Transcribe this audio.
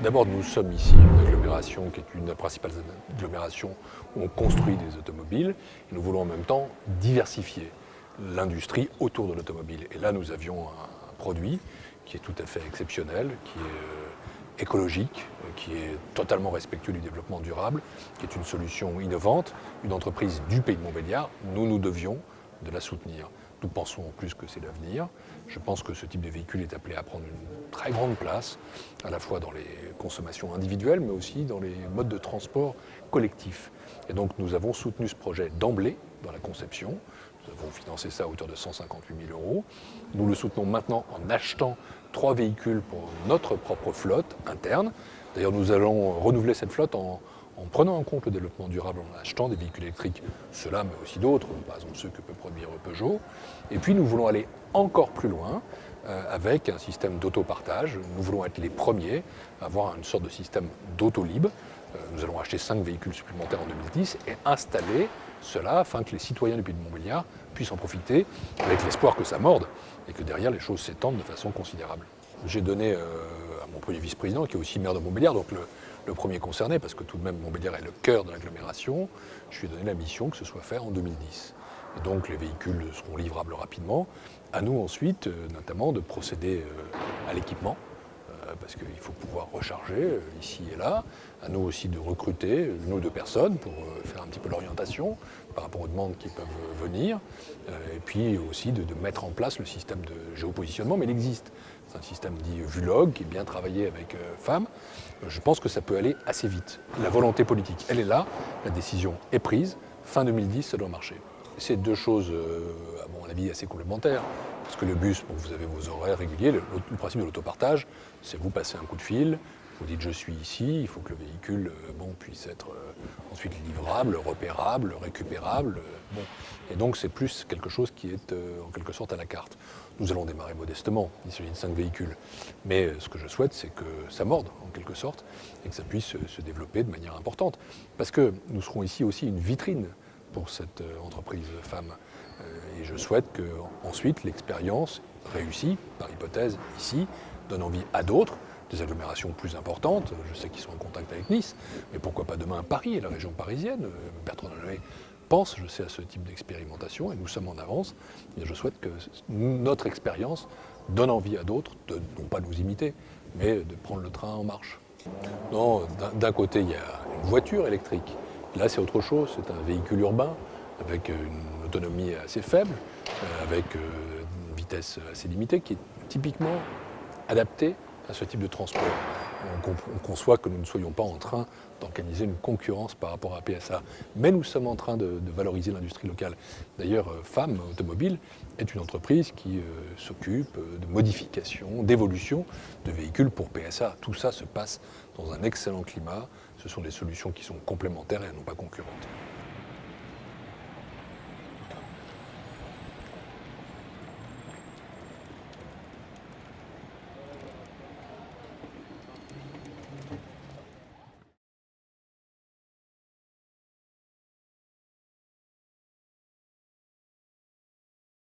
D'abord, nous sommes ici une agglomération qui est une des principales agglomérations où on construit des automobiles. Et nous voulons en même temps diversifier l'industrie autour de l'automobile. Et là, nous avions un produit qui est tout à fait exceptionnel, qui est écologique, qui est totalement respectueux du développement durable, qui est une solution innovante, une entreprise du Pays de Montbéliard. Nous devions de la soutenir. Nous pensons en plus que c'est l'avenir. Je pense que ce type de véhicule est appelé à prendre une très grande place, à la fois dans les consommations individuelles, mais aussi dans les modes de transport collectifs. Et donc nous avons soutenu ce projet d'emblée dans la conception. Nous avons financé ça à hauteur de 158 000 €. Nous le soutenons maintenant en achetant 3 véhicules pour notre propre flotte interne. D'ailleurs, nous allons renouveler cette flotte en prenant en compte le développement durable, en achetant des véhicules électriques, ceux-là, mais aussi d'autres, par exemple ceux que peut produire Peugeot. Et puis nous voulons aller encore plus loin avec un système d'autopartage. Nous voulons être les premiers à avoir une sorte de système d'auto-libre. Nous allons acheter 5 véhicules supplémentaires en 2010 et installer cela afin que les citoyens du Pays de Montbéliard puissent en profiter avec l'espoir que ça morde et que derrière les choses s'étendent de façon considérable. J'ai donné à mon premier vice-président, qui est aussi maire de Montbéliard, donc le premier concerné, parce que tout de même Montbéliard est le cœur de l'agglomération, je lui ai donné la mission que ce soit fait en 2010. Et donc les véhicules seront livrables rapidement. À nous ensuite, notamment, de procéder à l'équipement, parce qu'il faut pouvoir recharger ici et là. À nous aussi de recruter 1 ou 2 personnes pour faire un petit peu l'orientation par rapport aux demandes qui peuvent venir. Et puis aussi de mettre en place le système de géopositionnement, mais il existe. C'est un système dit Vulog, qui est bien travaillé avec femmes. Je pense que ça peut aller assez vite. La volonté politique, elle est là, la décision est prise. Fin 2010, ça doit marcher. C'est 2 choses, à mon avis, assez complémentaires. Parce que le bus, bon, vous avez vos horaires réguliers. Le principe de l'autopartage, c'est vous passez un coup de fil, vous dites je suis ici, il faut que le véhicule puisse être ensuite livrable, repérable, récupérable. Et donc c'est plus quelque chose qui est en quelque sorte à la carte. Nous allons démarrer modestement, il s'agit de 5 véhicules. Mais ce que je souhaite, c'est que ça morde en quelque sorte et que ça puisse se développer de manière importante. Parce que nous serons ici aussi une vitrine pour cette entreprise femme. Et je souhaite qu'ensuite l'expérience réussie, par hypothèse ici, donne envie à d'autres, des agglomérations plus importantes. Je sais qu'ils sont en contact avec Nice, mais pourquoi pas demain Paris et la région parisienne. Bertrand Delanoë pense, je sais, à ce type d'expérimentation et nous sommes en avance. Et je souhaite que notre expérience donne envie à d'autres de non pas nous imiter, mais de prendre le train en marche. Non, d'un côté, il y a une voiture électrique. Là, c'est autre chose, c'est un véhicule urbain avec une autonomie assez faible, avec une vitesse assez limitée, qui est typiquement adaptée à ce type de transport. On conçoit que nous ne soyons pas en train d'organiser une concurrence par rapport à PSA, mais nous sommes en train de valoriser l'industrie locale. D'ailleurs, FAM Automobile est une entreprise qui s'occupe de modification, d'évolution de véhicules pour PSA. Tout ça se passe dans un excellent climat. Ce sont des solutions qui sont complémentaires et non pas concurrentes.